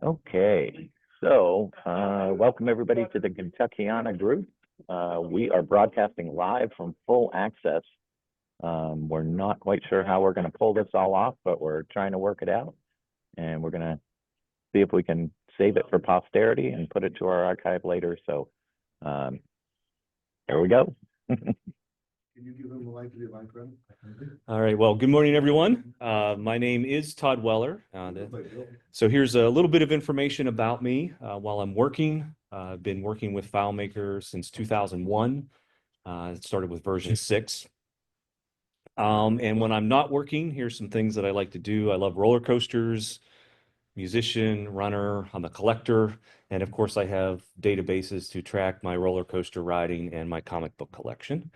Okay, so welcome everybody to the Kentuckiana group. We are broadcasting live from full access. We're not quite sure how we're going to pull this all off, but we're trying to work it out, and we're going to see if we can save it for posterity and put it to our archive later. So um, here we go. Can you give them the light to the microphone? All right. Well, good morning, everyone. My name is Todd Weller. So here's a little bit of information about me while I'm working. I've been working with FileMaker since 2001. It started with version 6. And when I'm not working, here's some things that I like to do. I love roller coasters, musician, runner. I'm a collector. And of course, I have databases to track my roller coaster riding and my comic book collection.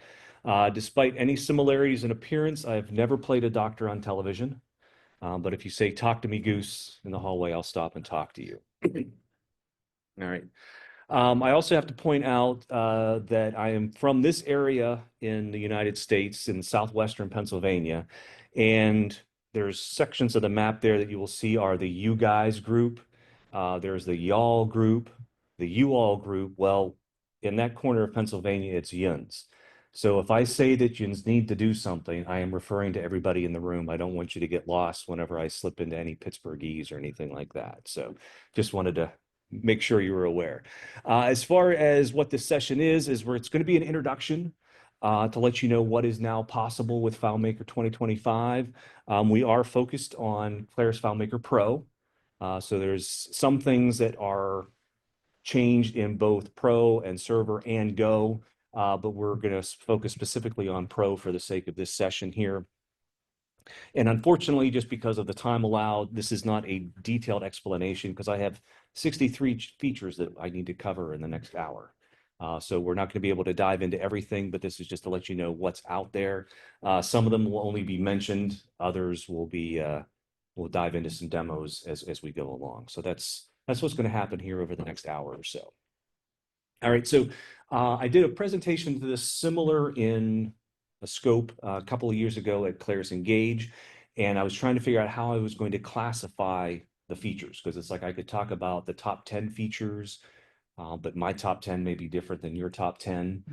Despite any similarities in appearance, I've never played a doctor on television. But if you say, "Talk to me, Goose," in the hallway, I'll stop and talk to you. All right. I also have to point out that I am from this area in the United States, in southwestern Pennsylvania. And there's sections of the map there that you will see are the you guys group. There's the y'all group, the you all group. Well, in that corner of Pennsylvania, it's yuns. So if I say that yuns need to do something, I am referring to everybody in the room. I don't want you to get lost whenever I slip into any Pittsburghese or anything like that. So just wanted to make sure you were aware. As far as what this session is where it's going to be an introduction to let you know what is now possible with FileMaker 2025. We are focused on Claris FileMaker Pro. So there's some things that are changed in both Pro and Server and Go, but we're going to focus specifically on Pro for the sake of this session here. And unfortunately, just because of the time allowed, this is not a detailed explanation because I have 63 features that I need to cover in the next hour. So we're not going to be able to dive into everything, but this is just to let you know what's out there. Some of them will only be mentioned. Others will be, we'll dive into some demos as we go along. So that's what's going to happen here over the next hour or so. All right, so I did a presentation to this similar in a scope a couple of years ago at Claris Engage, and I was trying to figure out how I was going to classify the features, because it's like I could talk about the top 10 features, but my top 10 may be different than your top 10,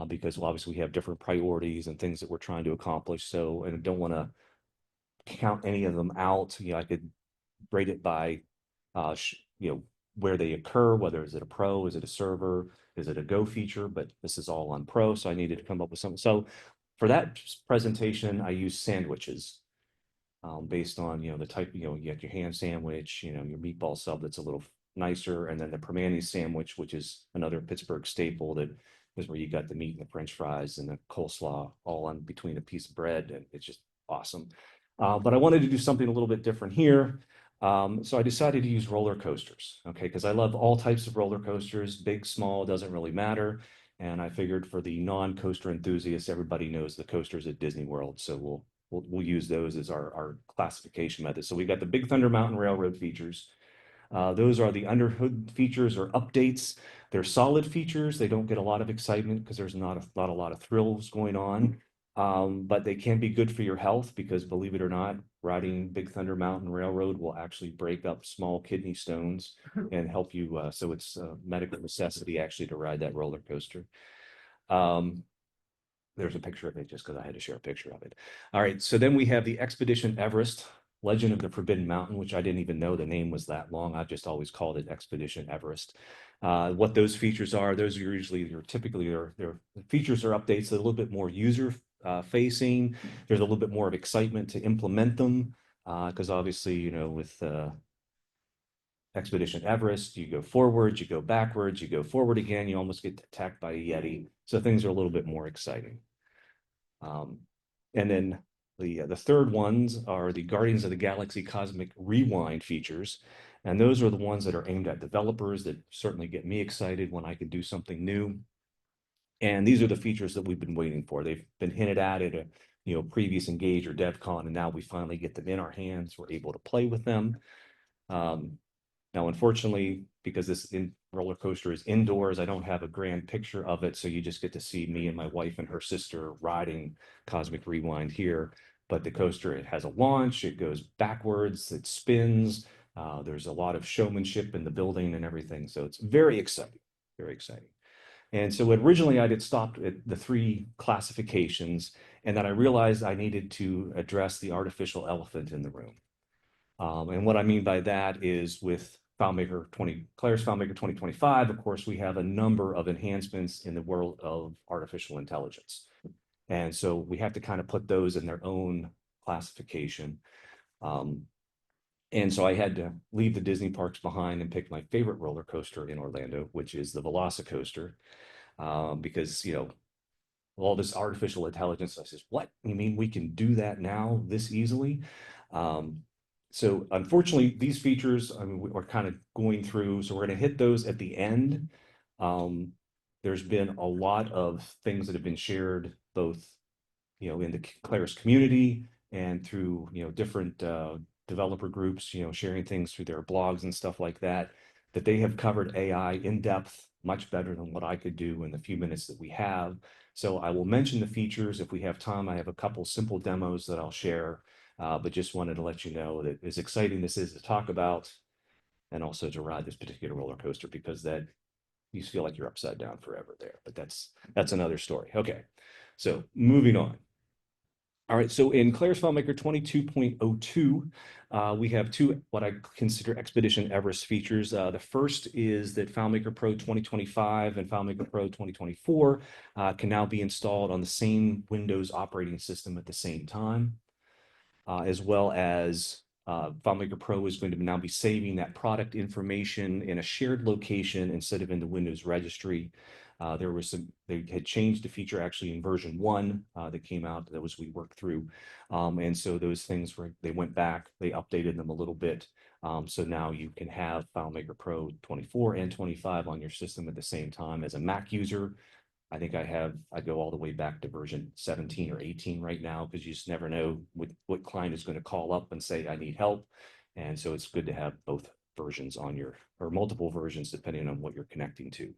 because well, obviously we have different priorities and things that we're trying to accomplish. So, and I don't want to count any of them out. You know, I could rate it by, where they occur, whether is it a Pro, is it a Server, is it a Go feature, but this is all on Pro, so I needed to come up with something. So for that presentation, I use sandwiches based on, the type, you get your ham sandwich, your meatball sub that's a little nicer, and then the Permane sandwich, which is another Pittsburgh staple that is where you got the meat and the French fries and the coleslaw all on between a piece of bread, and it's just awesome. But I wanted to do something a little bit different here. So I decided to use roller coasters, okay, because I love all types of roller coasters, big, small, doesn't really matter. And I figured for the non-coaster enthusiasts, everybody knows the coasters at Disney World, so we'll use those as our classification method. So we got the Big Thunder Mountain Railroad features. Those are the underhood features or updates. They're solid features. They don't get a lot of excitement because there's not a lot of thrills going on. But they can be good for your health because, believe it or not, riding Big Thunder Mountain Railroad will actually break up small kidney stones and help you. So it's a medical necessity actually to ride that roller coaster. There's a picture of it just because I had to share a picture of it. All right, so then we have the Expedition Everest, Legend of the Forbidden Mountain, which I didn't even know the name was that long. I've just always called it Expedition Everest. What those features are, those are usually, their features or updates that are a little bit more user facing. There's a little bit more of excitement to implement them because obviously, with Expedition Everest, you go forward, you go backwards, you go forward again, you almost get attacked by a Yeti. So things are a little bit more exciting. And then the third ones are the Guardians of the Galaxy Cosmic Rewind features. And those are the ones that are aimed at developers that certainly get me excited when I can do something new. And these are the features that we've been waiting for. They've been hinted at a previous Engage or DevCon, and now we finally get them in our hands. We're able to play with them. Now, unfortunately, because this roller coaster is indoors, I don't have a grand picture of it, so you just get to see me and my wife and her sister riding Cosmic Rewind here. But the coaster, it has a launch, it goes backwards, it spins, There's a lot of showmanship in the building and everything. So it's very exciting, very exciting. And so originally I had stopped at the 3 classifications, and then I realized I needed to address the artificial elephant in the room. And what I mean by that is with Claris FileMaker 2025, of course, we have a number of enhancements in the world of artificial intelligence. And so we have to kind of put those in their own classification. And so I had to leave the Disney parks behind and pick my favorite roller coaster in Orlando, which is the Velocicoaster, because, all this artificial intelligence. I says, what? You mean we can do that now this easily? So unfortunately, these features, I mean, we're kind of going through, so we're going to hit those at the end. There's been a lot of things that have been shared, both, in the Claris community and through, different developer groups, sharing things through their blogs and stuff like that, that they have covered AI in depth, much better than what I could do in the few minutes that we have. So I will mention the features. If we have time, I have a couple simple demos that I'll share, but just wanted to let you know that as exciting this is to talk about and also to ride this particular roller coaster, because that you feel like you're upside down forever there, but that's another story. Okay, so moving on. All right, so in Claris FileMaker 22.02, we have 2 what I consider Expedition Everest features. The first is that FileMaker Pro 2025 and FileMaker Pro 2024 can now be installed on the same Windows operating system at the same time, as well as FileMaker Pro is going to now be saving that product information in a shared location instead of in the Windows registry. They had changed the feature actually in version 1 that came out that we worked through. And so those things they went back, they updated them a little bit. So now you can have FileMaker Pro 24 and 25 on your system at the same time. As a Mac user, I think I go all the way back to version 17 or 18 right now, because you just never know what client is going to call up and say, I need help. And so it's good to have both versions or multiple versions, depending on what you're connecting to.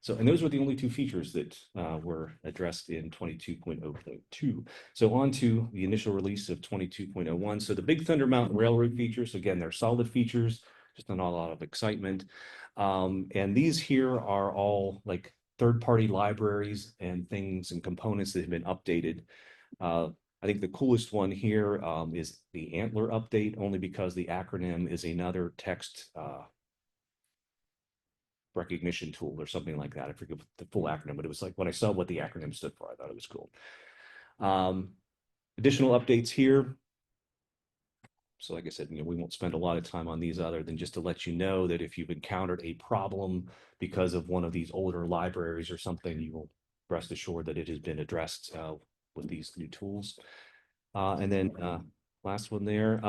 So, and those were the only 2 features that were addressed in 22.0.2. So on to the initial release of 22.01. So the Big Thunder Mountain Railroad features, again, they're solid features, just not a lot of excitement. And these here are all like third-party libraries and things and components that have been updated. I think the coolest one here is the Antler update, only because the acronym is another text recognition tool or something like that. I forget the full acronym, but it was like when I saw what the acronym stood for, I thought it was cool. Additional updates here. So like I said, we won't spend a lot of time on these other than just to let you know that if you've encountered a problem because of one of these older libraries or something, you will rest assured that it has been addressed with these new tools. And then last one there.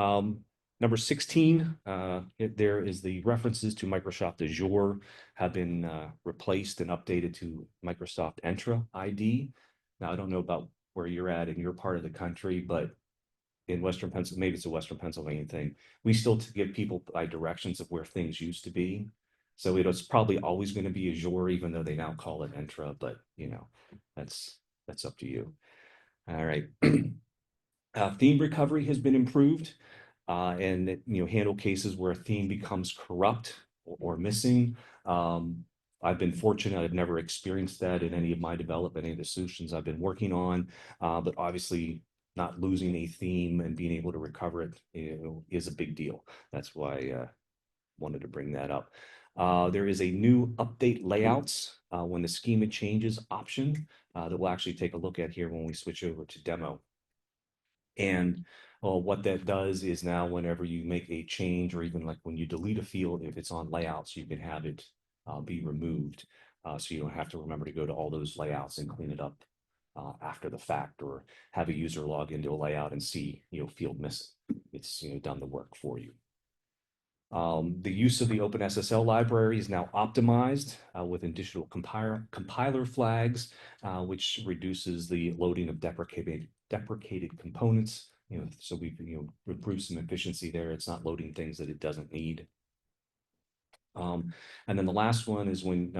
Number 16, there is the references to Microsoft Azure have been replaced and updated to Microsoft Entra ID. Now, I don't know about where you're at in your part of the country, but in Western Pennsylvania, maybe it's a Western Pennsylvania thing, we still give people by directions of where things used to be. So it's probably always going to be Azure, even though they now call it Entra, but that's up to you. All right. Theme recovery has been improved. And handle cases where a theme becomes corrupt or missing. I've been fortunate; I've never experienced that in any of my development, any of the solutions I've been working on. But obviously, not losing a theme and being able to recover it is a big deal. That's why I wanted to bring that up. There is a new update layouts when the schema changes option that we'll actually take a look at here when we switch over to demo. And what that does is now whenever you make a change, or even like when you delete a field, if it's on layouts, you can have it be removed. So you don't have to remember to go to all those layouts and clean it up after the fact, or have a user log into a layout and see, field missing. It's, done the work for you. The use of the OpenSSL library is now optimized with additional compiler flags, which reduces the loading of deprecated components. So we've improved some efficiency there. It's not loading things that it doesn't need. And then the last one is when,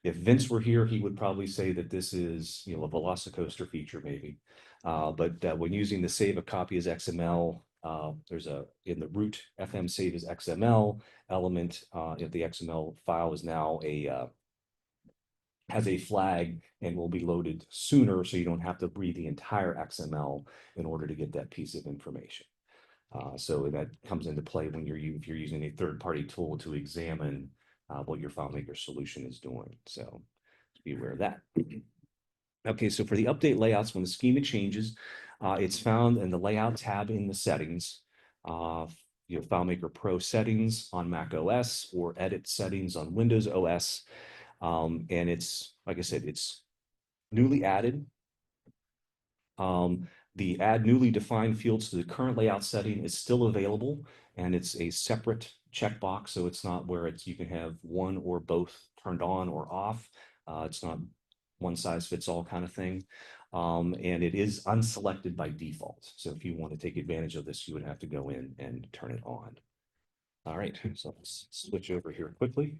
if Vince were here, he would probably say that this is, a Velocicoaster feature maybe. But when using the save a copy as XML There's in the root FM save as XML element, if the XML file is now has a flag and will be loaded sooner, so you don't have to read the entire XML in order to get that piece of information. So that comes into play when if you're using a third-party tool to examine what your FileMaker solution is doing. So be aware of that. Okay, so for the update layouts, when the schema changes, it's found in the layout tab in the settings. FileMaker Pro settings on Mac OS or edit settings on Windows OS. And it's, like I said, it's newly added. The add newly defined fields to the current layout setting is still available, and it's a separate checkbox, so it's not where you can have one or both turned on or off. It's not one size fits all kind of thing. And it is unselected by default. So if you want to take advantage of this, you would have to go in and turn it on. All right, so let's switch over here quickly.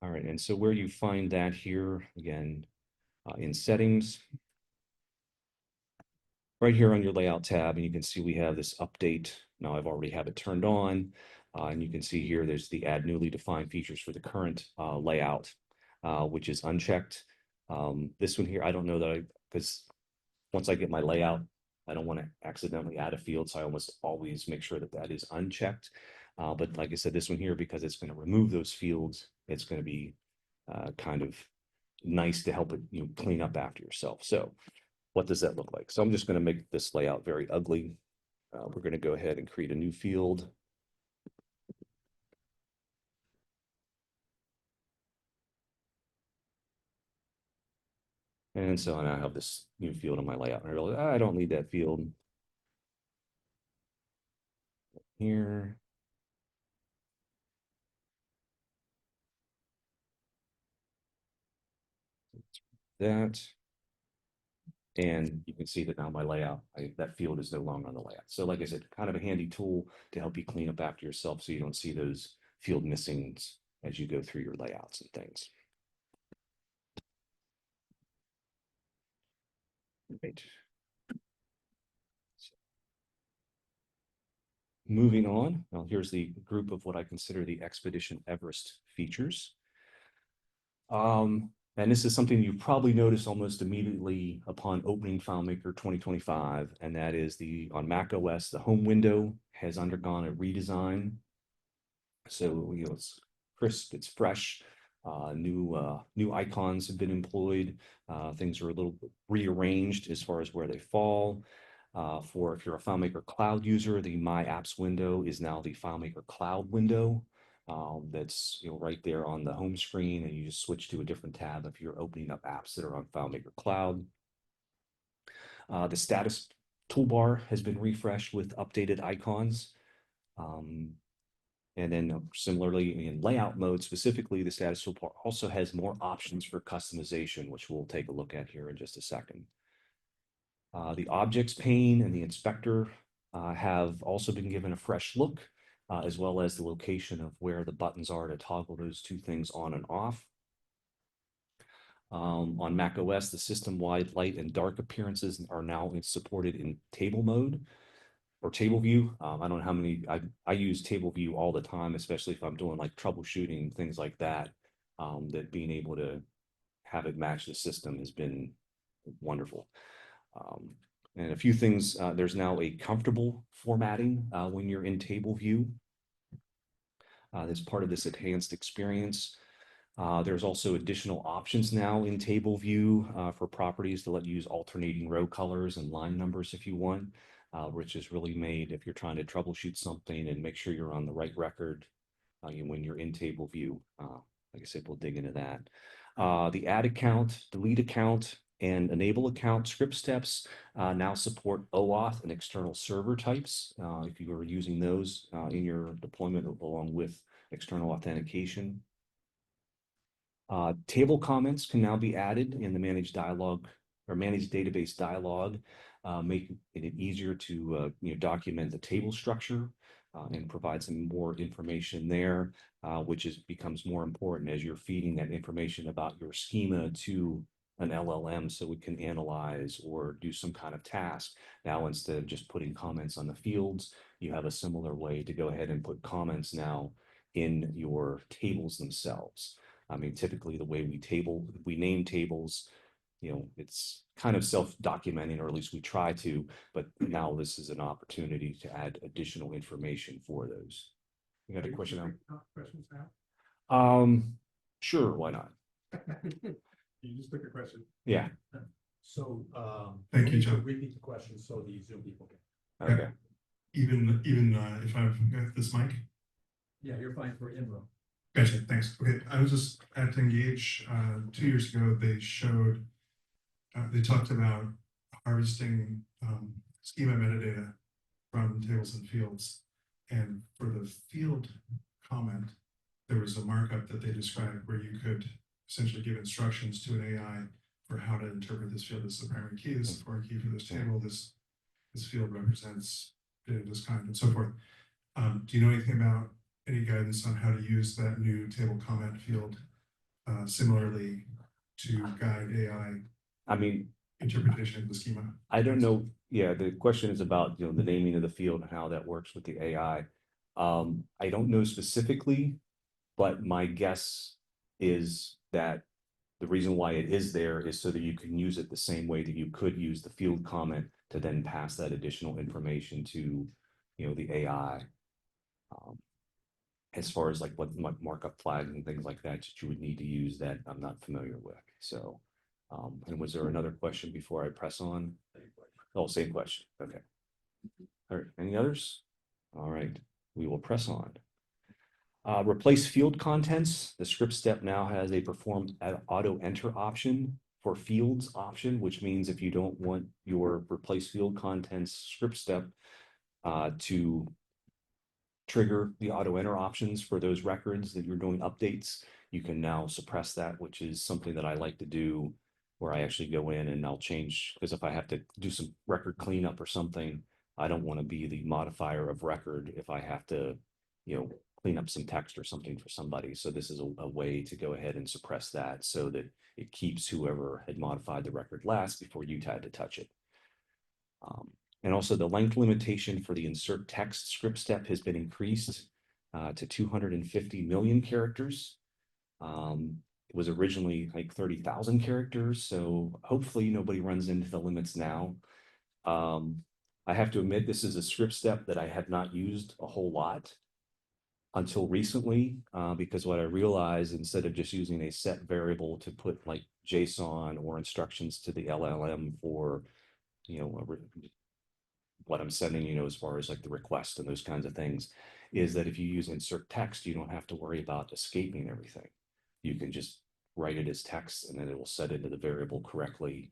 All right, and so where you find that here, again, in settings, right here on your layout tab, and you can see we have this update. Now I've already have it turned on, and you can see here there's the add newly defined features for the current layout, which is unchecked. This one here, I don't know that because once I get my layout, I don't want to accidentally add a field, so I almost always make sure that that is unchecked. But like I said, this one here, because it's going to remove those fields, it's going to be kind of nice to help it clean up after yourself. So what does that look like? So I'm just going to make this layout very ugly. We're going to go ahead and create a new field. And so I now have this new field on my layout. And I realize I don't need that field here. That. And you can see that now my layout, that field is no longer on the layout. So like I said, kind of a handy tool to help you clean up after yourself so you don't see those field missings as you go through your layouts and things. Right. So, moving on, now here's the group of what I consider the Expedition Everest features. And this is something you probably noticed almost immediately upon opening FileMaker 2025, and that is on Mac OS, the home window has undergone a redesign. So it's crisp, it's fresh. New icons have been employed. Things are a little bit rearranged as far as where they fall. If you're a FileMaker Cloud user, the My Apps window is now the FileMaker Cloud window. That's right there on the home screen, and you just switch to a different tab if you're opening up apps that are on FileMaker Cloud. The status toolbar has been refreshed with updated icons. And then similarly in layout mode, specifically, the status toolbar also has more options for customization, which we'll take a look at here in just a second. The objects pane and the inspector have also been given a fresh look, as well as the location of where the buttons are to toggle those two things on and off. On Mac OS, the system-wide light and dark appearances are now supported in table mode or table view. I don't know how many, I use table view all the time, especially if I'm doing like troubleshooting, things like that, that being able to have it match the system has been wonderful. And a few things, there's now a comfortable formatting when you're in table view. That's part of this enhanced experience. There's also additional options now in table view for properties to let you use alternating row colors and line numbers if you want, which is really made if you're trying to troubleshoot something and make sure you're on the right record when you're in table view. Like I said, we'll dig into that. The add account, delete account, and enable account script steps now support OAuth and external server types if you are using those in your deployment along with external authentication. Table comments can now be added in the managed dialog or managed database dialog, making it easier to document the table structure and provide some more information there, which becomes more important as you're feeding that information about your schema to an LLM so it can analyze or do some kind of task. Now, instead of just putting comments on the fields, you have a similar way to go ahead and put comments now in your tables themselves. I mean, typically the way we name tables, it's kind of self-documenting, or at least we try to, but now this is an opportunity to add additional information for those. You got a question now? Questions now? Sure, why not? You just took a question. Yeah. So, Thank you, John. repeat the question so the Zoom people can. Okay. Even if I've got this mic. Yeah, you're fine for in-room. Gotcha, thanks. Okay, I was just at Engage 2 years ago. They talked about harvesting schema metadata from tables and fields. And for the field comment, there was a markup that they described where you could essentially give instructions to an AI for how to interpret this field. This is the primary key, this is the foreign key for this table, this field represents data of this kind, and so forth. Do you know anything about any guidance on how to use that new table comment field similarly to guide AI I mean, interpretation of the schema? I don't know. Yeah, the question is about, the naming of the field and how that works with the AI. I don't know specifically, but my guess is that the reason why it is there is so that you can use it the same way that you could use the field comment to then pass that additional information to, the AI. As far as like what markup flags and things like that you would need to use, that I'm not familiar with. So, and was there another question before I press on? Oh, same question. Okay. All right. Any others? All right. We will press on. Replace field contents. The script step now has a perform auto enter option for fields option, which means if you don't want your replace field contents script step to trigger the auto enter options for those records that you're doing updates, you can now suppress that, which is something that I like to do, where I actually go in and I'll change, because if I have to do some record cleanup or something, I don't want to be the modifier of record if I have to, clean up some text or something for somebody. So this is a way to go ahead and suppress that so that it keeps whoever had modified the record last before you had to touch it. And also the length limitation for the insert text script step has been increased to 250 million characters. It was originally like 30,000 characters. So hopefully nobody runs into the limits now. I have to admit, this is a script step that I have not used a whole lot until recently, because what I realized, instead of just using a set variable to put like JSON or instructions to the LLM for, what I'm sending, as far as like the request and those kinds of things, is that if you use insert text, you don't have to worry about escaping everything. You can just write it as text and then it will set into the variable correctly.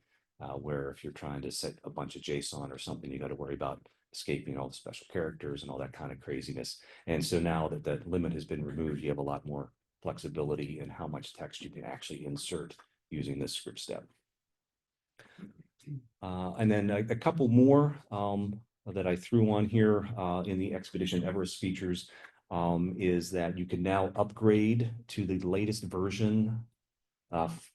Where if you're trying to set a bunch of JSON or something, you got to worry about escaping all the special characters and all that kind of craziness. And so now that that limit has been removed, you have a lot more flexibility in how much text you can actually insert using this script step. And then a couple more that I threw on here in the Expedition Everest features is that you can now upgrade to the latest version of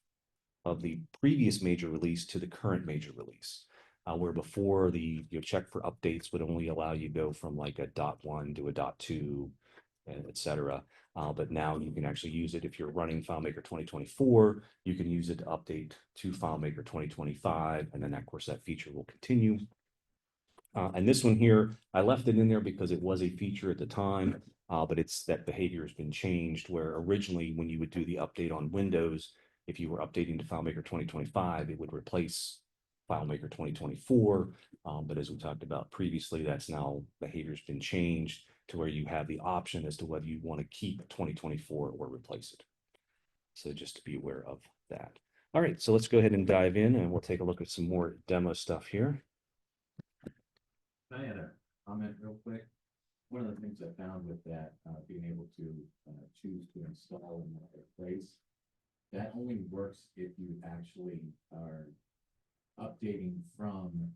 the previous major release to the current major release. Where before the check for updates would only allow you to go from like a .1 to a .2, etc. But now you can actually use it if you're running FileMaker 2024. You can use it to update to FileMaker 2025, and then of course that feature will continue. And this one here, I left it in there because it was a feature at the time, but it's that behavior has been changed, where originally when you would do the update on Windows, if you were updating to FileMaker 2025, it would replace FileMaker 2024. But as we talked about previously, that's now behavior's been changed to where you have the option as to whether you want to keep 2024 or replace it. So just to be aware of that. All right, so let's go ahead and dive in and we'll take a look at some more demo stuff here. I had a comment real quick. One of the things I found with that, being able to choose to install and replace, that only works if you actually are updating from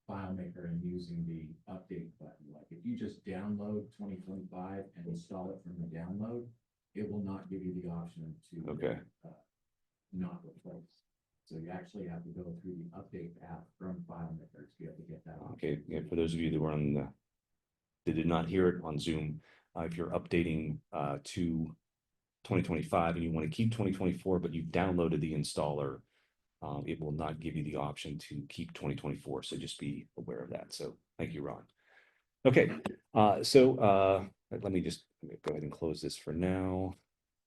FileMaker and using the update button. Like if you just download 2025 and install it from the download, it will not give you the option to Okay. not replace. So you actually have to go through the update app from FileMaker to be able to get that. Okay, yeah, for those of you that were on the, that did not hear it on Zoom, if you're updating to 2025 and you want to keep 2024, but you downloaded the installer, it will not give you the option to keep 2024. So just be aware of that. So thank you, Ron. Okay, let me just go ahead and close this for now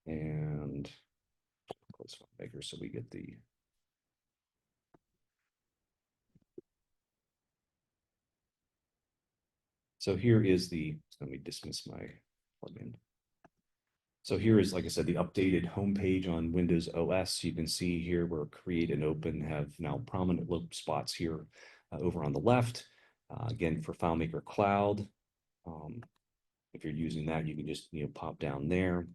and close FileMaker so we get the. So here is let me dismiss my plugin. So here is, like I said, the updated homepage on Windows OS. You can see here where create and open have now prominent look spots here over on the left. Again, for FileMaker Cloud, if you're using that, you can just pop down there.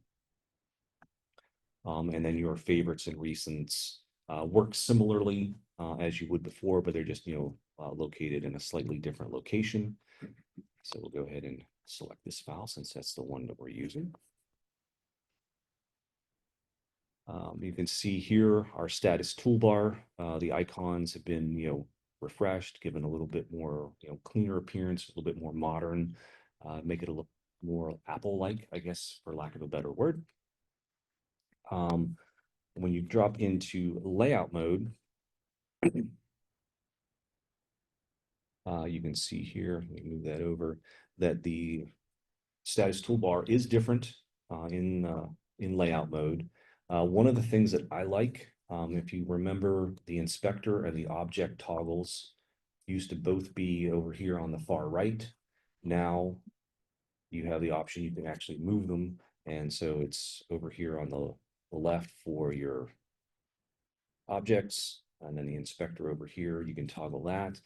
And then your favorites and recents work similarly as you would before, but they're just located in a slightly different location. So we'll go ahead and select this file since that's the one that we're using. You can see here our status toolbar. The icons have been, refreshed, given a little bit more, cleaner appearance, a little bit more modern, make it a look more Apple-like, I guess, for lack of a better word. When you drop into layout mode, you can see here, let me move that over, that the status toolbar is different in layout mode. One of the things that I like, if you remember, the inspector and the object toggles used to both be over here on the far right. Now you have the option, you can actually move them. And so it's over here on the left for your objects, and then the inspector over here, you can toggle that.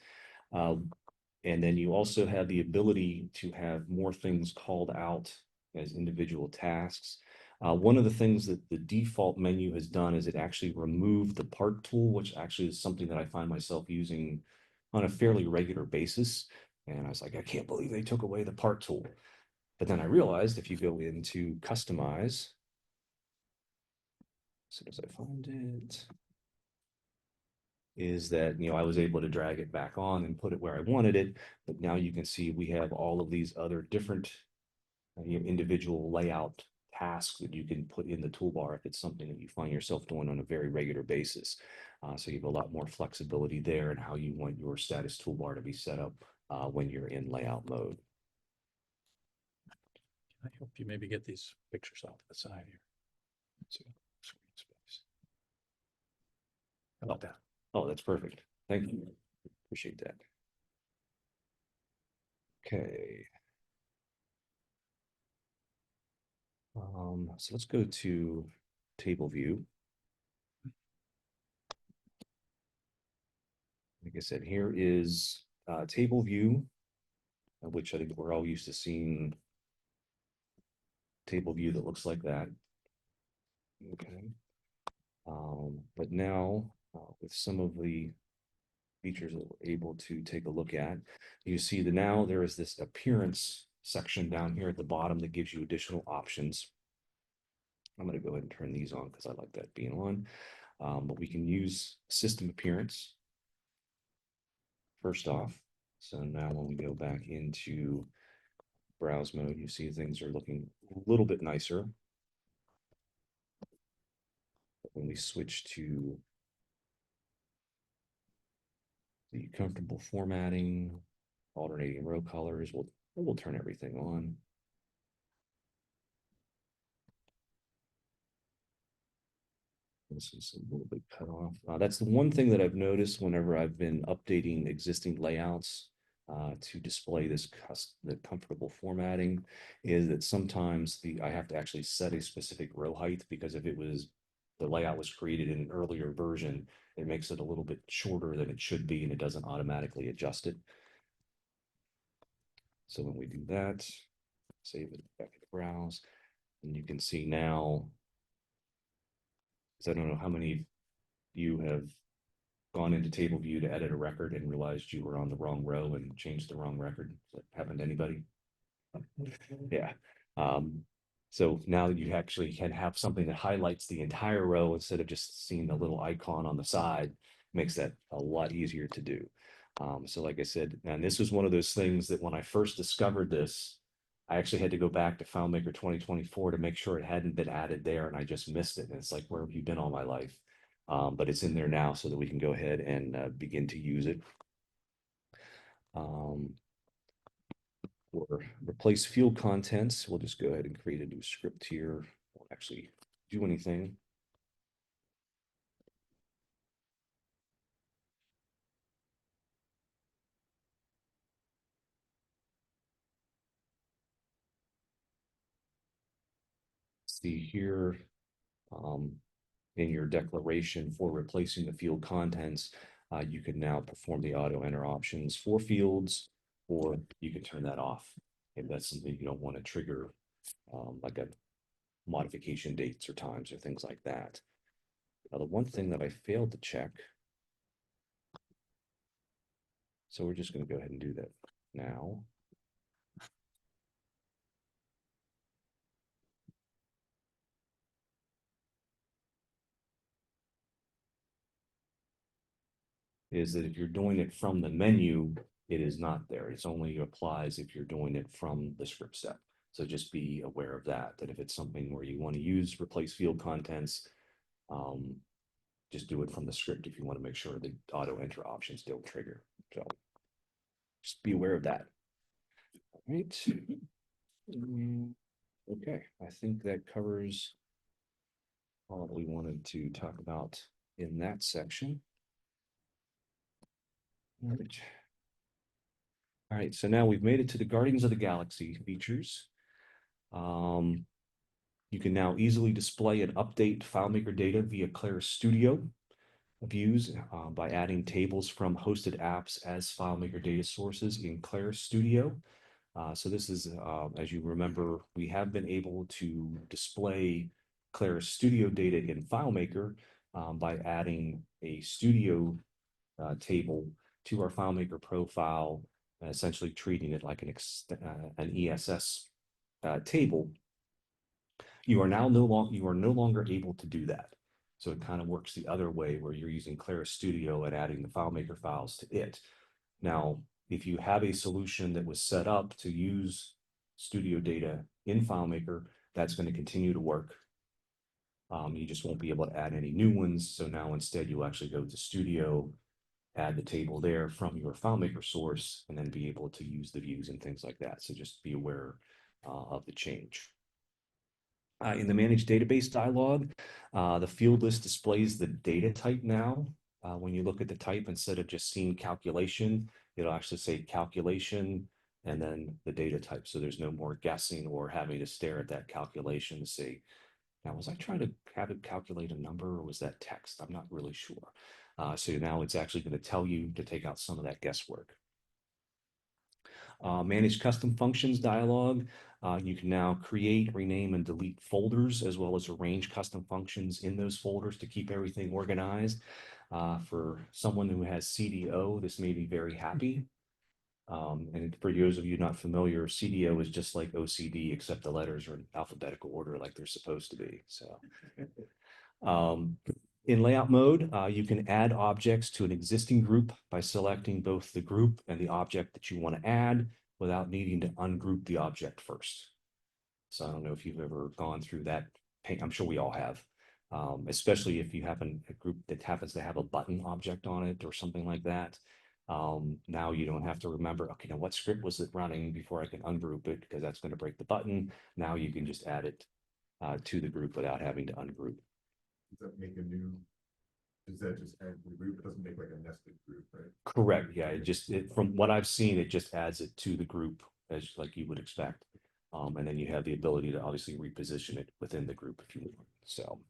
And then you also have the ability to have more things called out as individual tasks. One of the things that the default menu has done is it actually removed the part tool, which actually is something that I find myself using on a fairly regular basis. And I was like, I can't believe they took away the part tool. But then I realized if you go into customize, as soon as I find it, is that, I was able to drag it back on and put it where I wanted it. But now you can see we have all of these other different individual layout tasks that you can put in the toolbar if it's something that you find yourself doing on a very regular basis. So you have a lot more flexibility there in how you want your status toolbar to be set up when you're in layout mode. I hope you maybe get these pictures off to the side here. So, screen space. How about that? Oh, that's perfect. Thank you. Appreciate that. Okay. So let's go to table view. Like I said, here is table view, which I think we're all used to seeing table view that looks like that. Okay. But now with some of the features that we're able to take a look at, you see that now there is this appearance section down here at the bottom that gives you additional options. I'm going to go ahead and turn these on because I like that being on. But we can use system appearance first off. So now when we go back into browse mode, you see things are looking a little bit nicer. But when we switch to the comfortable formatting, alternating row colors, we'll turn everything on. This is a little bit cut off. That's the one thing that I've noticed whenever I've been updating existing layouts to display the comfortable formatting, is that sometimes I have to actually set a specific row height, because if the layout was created in an earlier version, it makes it a little bit shorter than it should be, and it doesn't automatically adjust it. So when we do that, save it back to browse, and you can see now, because I don't know how many of you have gone into table view to edit a record and realized you were on the wrong row and changed the wrong record. Does that happen to anybody? Yeah. So now you actually can have something that highlights the entire row instead of just seeing the little icon on the side, makes that a lot easier to do. So like I said, and this was one of those things that when I first discovered this, I actually had to go back to FileMaker 2024 to make sure it hadn't been added there, and I just missed it. And it's like, where have you been all my life? But it's in there now so that we can go ahead and begin to use it. For replace field contents, we'll just go ahead and create a new script here. Won't actually do anything. See here, in your declaration for replacing the field contents, you can now perform the auto enter options for fields, or you can turn that off if that's something you don't want to trigger, like a modification dates or times or things like that. Now, the one thing that I failed to check, so we're just going to go ahead and do that now. Is that if you're doing it from the menu, it is not there. It's only applies if you're doing it from the script step. So just be aware of that, that if it's something where you want to use replace field contents, just do it from the script if you want to make sure the auto enter options don't trigger. So just be aware of that. All right. Okay, I think that covers all that we wanted to talk about in that section. All right, so now we've made it to the Guardians of the Galaxy features. You can now easily display and update FileMaker data via Claris Studio views by adding tables from hosted apps as FileMaker data sources in Claris Studio. So this is, as you remember, we have been able to display Claris Studio data in FileMaker by adding a Studio table to our FileMaker profile, essentially treating it like an ESS table. You are no longer able to do that. So it kind of works the other way, where you're using Claris Studio and adding the FileMaker files to it. Now, if you have a solution that was set up to use Studio data in FileMaker, that's going to continue to work. You just won't be able to add any new ones. So now instead you actually go to Studio, add the table there from your FileMaker source, and then be able to use the views and things like that. So just be aware of the change. In the Manage Database dialog, the field list displays the data type now. When you look at the type, instead of just seeing calculation, it'll actually say calculation and then the data type. So there's no more guessing or having to stare at that calculation to see, now, was I trying to have it calculate a number, or was that text? I'm not really sure. So now it's actually going to tell you to take out some of that guesswork. Manage custom functions dialog. You can now create, rename, and delete folders, as well as arrange custom functions in those folders to keep everything organized. For someone who has CDO, this may be very happy. And for those of you not familiar, CDO is just like OCD, except the letters are in alphabetical order like they're supposed to be. So in layout mode, you can add objects to an existing group by selecting both the group and the object that you want to add without needing to ungroup the object first. So I don't know if you've ever gone through that. I'm sure we all have, especially if you have a group that happens to have a button object on it or something like that. Now you don't have to remember, okay, now what script was it running before I can ungroup it, because that's going to break the button. Now you can just add it to the group without having to ungroup. Does that make a new, does that just add the group? It doesn't make like a nested group, right? Correct. Yeah, from what I've seen, it just adds it to the group as like you would expect. And then you have the ability to obviously reposition it within the group if you want. So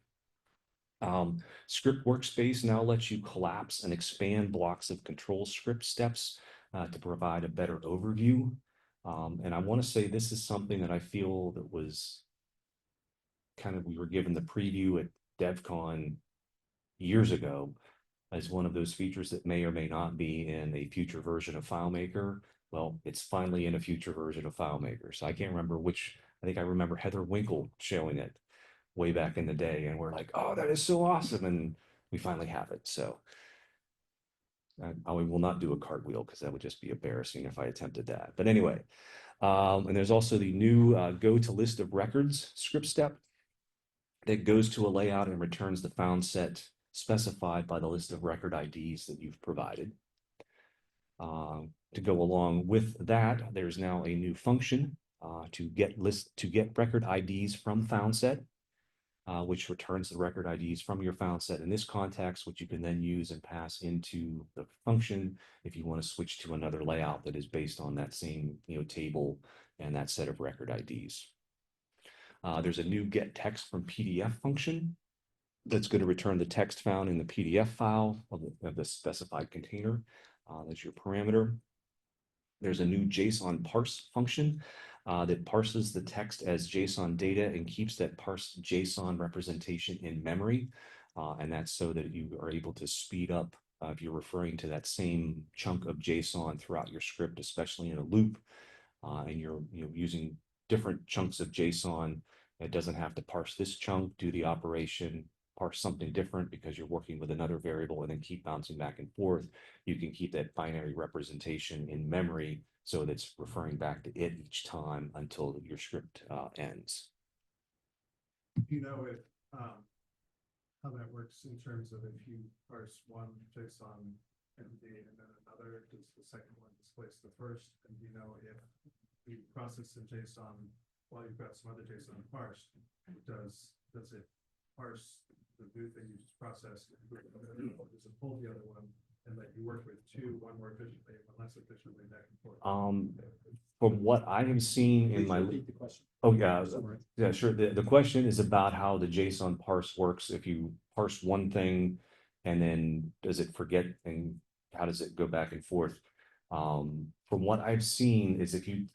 script workspace now lets you collapse and expand blocks of control script steps to provide a better overview. And I want to say this is something that I feel that was we were given the preview at DevCon years ago as one of those features that may or may not be in a future version of FileMaker. Well, it's finally in a future version of FileMaker. So I can't remember which I think I remember Heather Winkle showing it way back in the day, and we're like, oh, that is so awesome. And we finally have it. So I will not do a cartwheel because that would just be embarrassing if I attempted that. But anyway, and there's also the new go to list of records script step that goes to a layout and returns the found set specified by the list of record IDs that you've provided. To go along with that, there's now a new function to get record IDs from found set, which returns the record IDs from your found set in this context, which you can then use and pass into the function if you want to switch to another layout that is based on that same table and that set of record IDs. There's a new get text from PDF function that's going to return the text found in the PDF file of the specified container. That's your parameter. There's a new JSON parse function that parses the text as JSON data and keeps that parsed JSON representation in memory. And that's so that you are able to speed up if you're referring to that same chunk of JSON throughout your script, especially in a loop, and you're using different chunks of JSON. It doesn't have to parse this chunk, do the operation, parse something different because you're working with another variable and then keep bouncing back and forth. You can keep that binary representation in memory so that's referring back to it each time until your script ends. Do you know if how that works in terms of if you parse one JSON entity and then another, does the second one displace the first? And do you know if you process in JSON while you've got some other JSON parsed, does it parse the new thing you just processed, or does it pull the other one and let you work with one more efficiently and one less efficiently back and forth? From what I have seen in my oh yeah, sure. The question is about how the JSON parse works. If you parse one thing and then does it forget and how does it go back and forth? From what I've seen is if you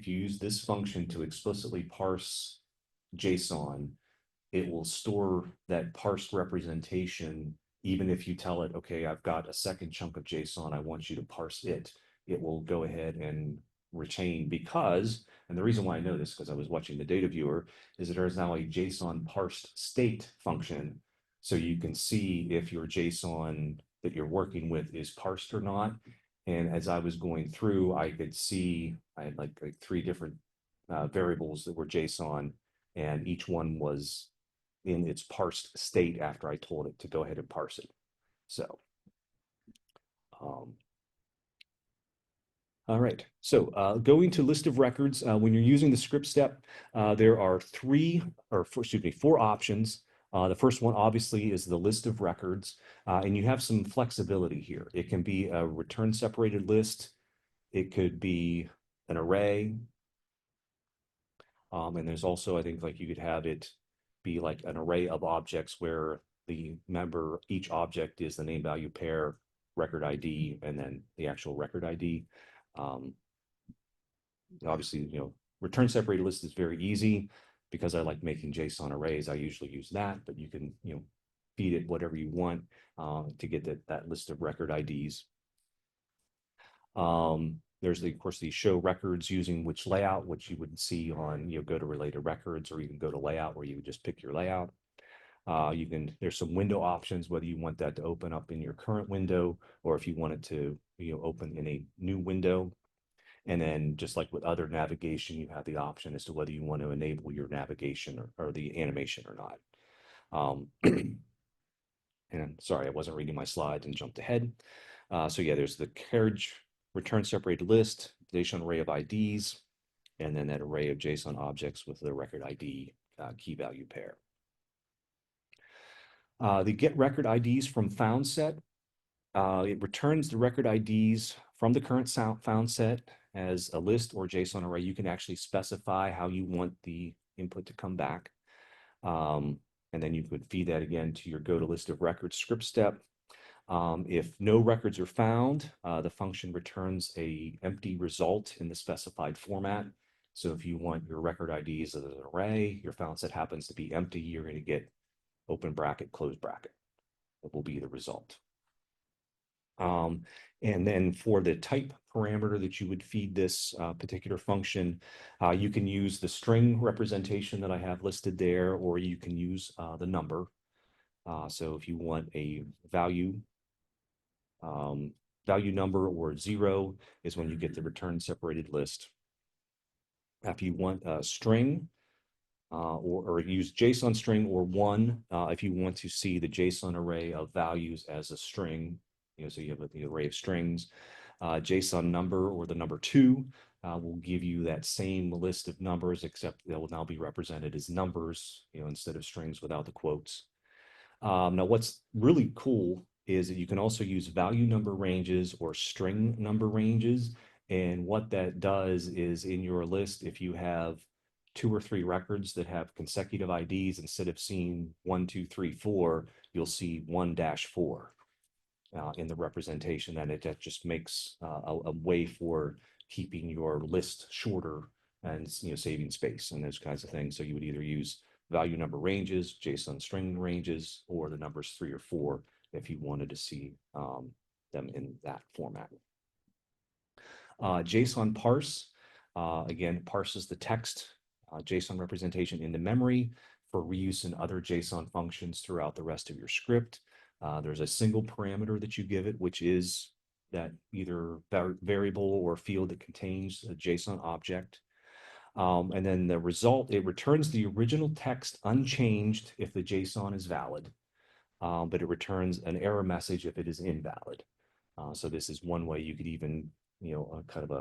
use this function to explicitly parse JSON, it will store that parsed representation. Even if you tell it, okay, I've got a second chunk of JSON, I want you to parse it, it will go ahead and retain because, and the reason why I know this because I was watching the data viewer, is that there is now a JSON parsed state function. So you can see if your JSON that you're working with is parsed or not. And as I was going through, I could see I had like 3 different variables that were JSON, and each one was in its parsed state after I told it to go ahead and parse it. So, all right. So going to list of records, when you're using the script step, there are 4 options. The first one obviously is the list of records, and you have some flexibility here. It can be a return separated list. It could be an array. And there's also, I think, like you could have it be like an array of objects where each object is the name value pair, record ID, and then the actual record ID. Obviously, return separated list is very easy because I like making JSON arrays. I usually use that, but you can, feed it whatever you want to get that list of record IDs. There's of course, the show records using which layout, which you would see on, go to related records, or even go to layout where you would just pick your layout. There's some window options, whether you want that to open up in your current window, or if you want it to, open in a new window. And then just like with other navigation, you have the option as to whether you want to enable your navigation or the animation or not. And sorry, I wasn't reading my slides and jumped ahead. So yeah, there's the carriage return separated list, JSON array of IDs, and then that array of JSON objects with the record ID key value pair. The get record IDs from found set. It returns the record IDs from the current found set as a list or JSON array. You can actually specify how you want the input to come back. And then you could feed that again to your go to list of records script step. If no records are found, the function returns an empty result in the specified format. So if you want your record IDs as an array, your found set happens to be empty, you're going to get open bracket, close bracket. That will be the result. And And then for the type parameter that you would feed this particular function, you can use the string representation that I have listed there, or you can use the number. So if you want a value, value number or 0 is when you get the return separated list. If you want a string, or use JSON string or 1 if you want to see the JSON array of values as a string, so you have the array of strings. JSON number or the number 2 will give you that same list of numbers, except they will now be represented as numbers, instead of strings without the quotes. Now, what's really cool is that you can also use value number ranges or string number ranges. And what that does is in your list, if you have 2 or 3 records that have consecutive IDs, instead of seeing 1, 2, 3, 4, you'll see 1-4 in the representation. And that just makes a way for keeping your list shorter and saving space and those kinds of things. So you would either use value number ranges, JSON string ranges, or the numbers 3 or 4 if you wanted to see them in that format. JSON parse, again, parses the text JSON representation into memory for reuse in other JSON functions throughout the rest of your script. There's a single parameter that you give it, which is that either variable or field that contains a JSON object. And then the result, it returns the original text unchanged if the JSON is valid, but it returns an error message if it is invalid. So this is one way you could even, kind of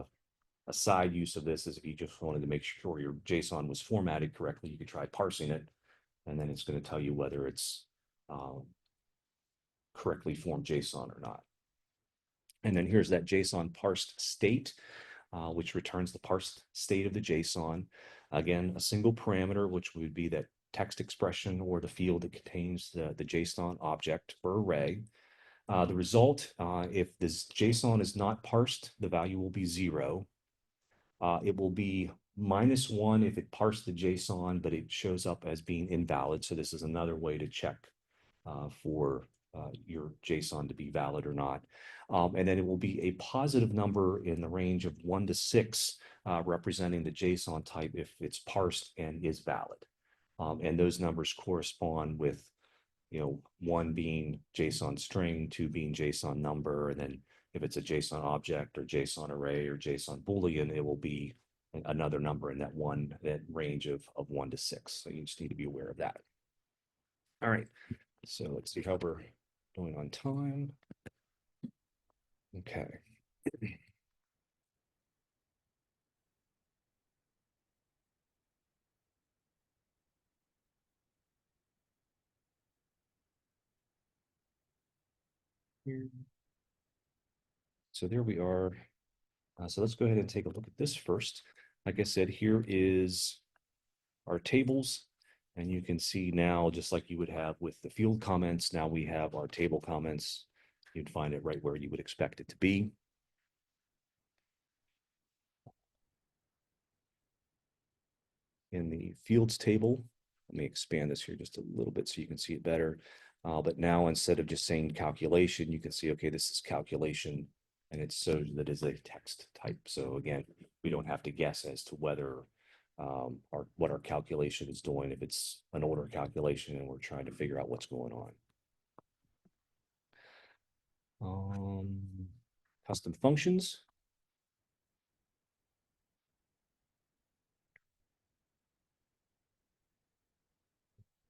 a side use of this is if you just wanted to make sure your JSON was formatted correctly, you could try parsing it, and then it's going to tell you whether it's correctly formed JSON or not. And then here's that JSON parsed state, which returns the parsed state of the JSON. Again, a single parameter, which would be that text expression or the field that contains the JSON object or array. The result, if this JSON is not parsed, the value will be 0. It will be -1 if it parsed the JSON, but it shows up as being invalid. So this is another way to check for your JSON to be valid or not. And then it will be a positive number in the range of 1 to 6, representing the JSON type if it's parsed and is valid. And those numbers correspond with, 1 being JSON string, 2 being JSON number, and then if it's a JSON object or JSON array or JSON Boolean, it will be another number in that range of 1 to 6. So you just need to be aware of that. All right. So let's see how we're doing on time. Okay. So there we are. So let's go ahead and take a look at this first. Like I said, here is our tables. And you can see now, just like you would have with the field comments, now we have our table comments. You'd find it right where you would expect it to be. In the fields table, let me expand this here just a little bit so you can see it better. But now instead of just saying calculation, you can see, okay, this is calculation, and it's so that is a text type. So again, we don't have to guess as to whether what our calculation is doing, if it's an order calculation and we're trying to figure out what's going on. Custom functions.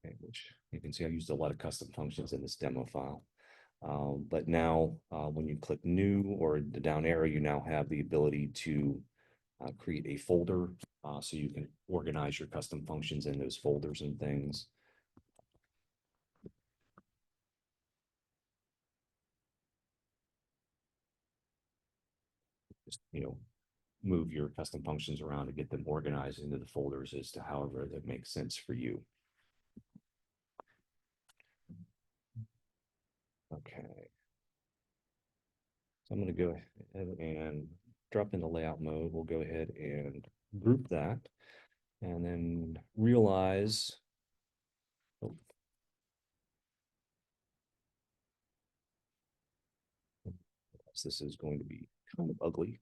Okay, which you can see I used a lot of custom functions in this demo file. But now when you click new or the down arrow, you now have the ability to create a folder so you can organize your custom functions in those folders and things. Just, move your custom functions around to get them organized into the folders as to however that makes sense for you. Okay. So I'm going to go ahead and drop into layout mode. We'll go ahead and group that and then realize. Oh, So this is going to be kind of ugly.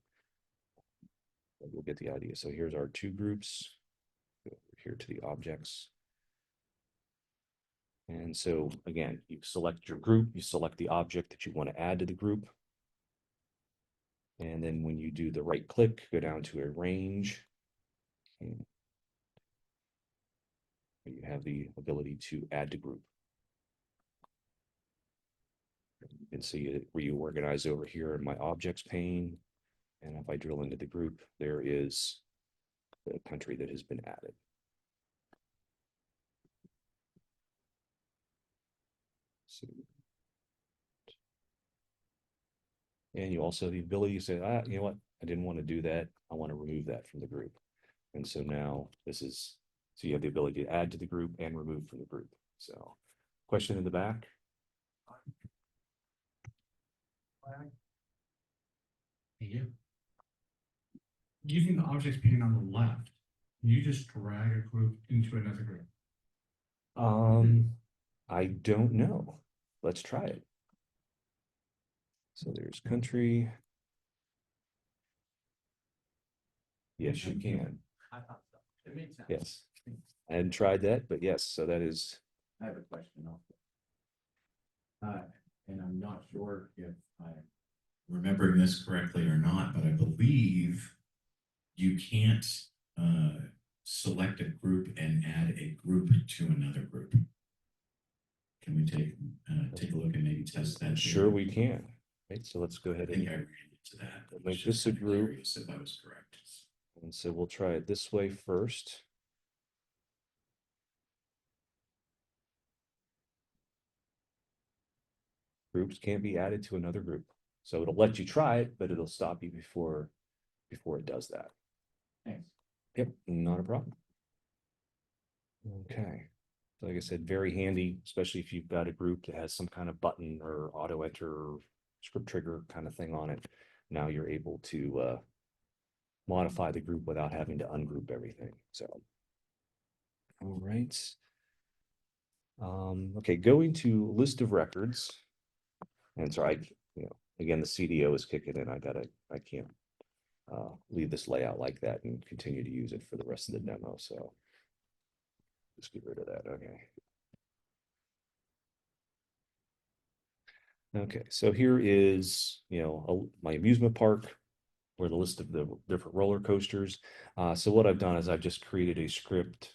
But we'll get the idea. So here's our two groups. Go over here to the objects. And so again, you select your group, you select the object that you want to add to the group. And then when you do the right click, go down to arrange. And you have the ability to add to group. You can see it reorganized over here in my objects pane. And if I drill into the group, there is the country that has been added. So, and you also have the ability to say, you know what, I didn't want to do that. I want to remove that from the group. And so now so you have the ability to add to the group and remove from the group. So question in the back. Yeah. Using the objects pane on the left, you just drag a group into another group. I don't know. Let's try it. So there's country. Yes, you can. I thought so. It makes sense. Yes. I hadn't tried that, but yes, so that is. I have a question also. And I'm not sure if I'm remembering this correctly or not, but I believe you can't select a group and add a group to another group. Can we take a look and maybe test that? Sure, we can. Right, so let's go ahead I think I and ran into that. We'll make this a group. Curious if I was correct. And so we'll try it this way first. Groups can't be added to another group. So it'll let you try it, but it'll stop you before it does that. Thanks. Yep, not a problem. Okay. So like I said, very handy, especially if you've got a group that has some kind of button or auto enter or script trigger kind of thing on it. Now you're able to modify the group without having to ungroup everything. So, all right. Okay, going to list of records. And so again, the CDO is kicking in. I can't leave this layout like that and continue to use it for the rest of the demo. So just get rid of that. Okay. Okay, so here is, my amusement park or the list of the different roller coasters. So what I've done is I've just created a script.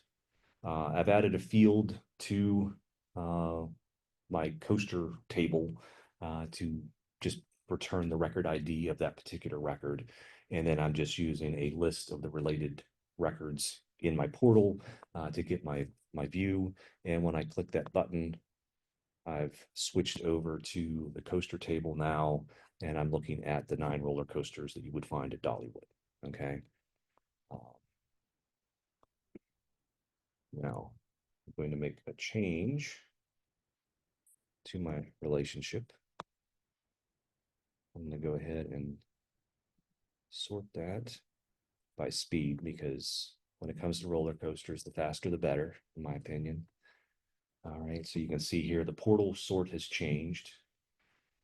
I've added a field to my coaster table to just return the record ID of that particular record. And then I'm just using a list of the related records in my portal to get my view. And when I click that button, I've switched over to the coaster table now, and I'm looking at the 9 roller coasters that you would find at Dollywood. Okay. Now I'm going to make a change to my relationship. I'm going to go ahead and sort that by speed, because when it comes to roller coasters, the faster the better, in my opinion. All right, so you can see here the portal sort has changed.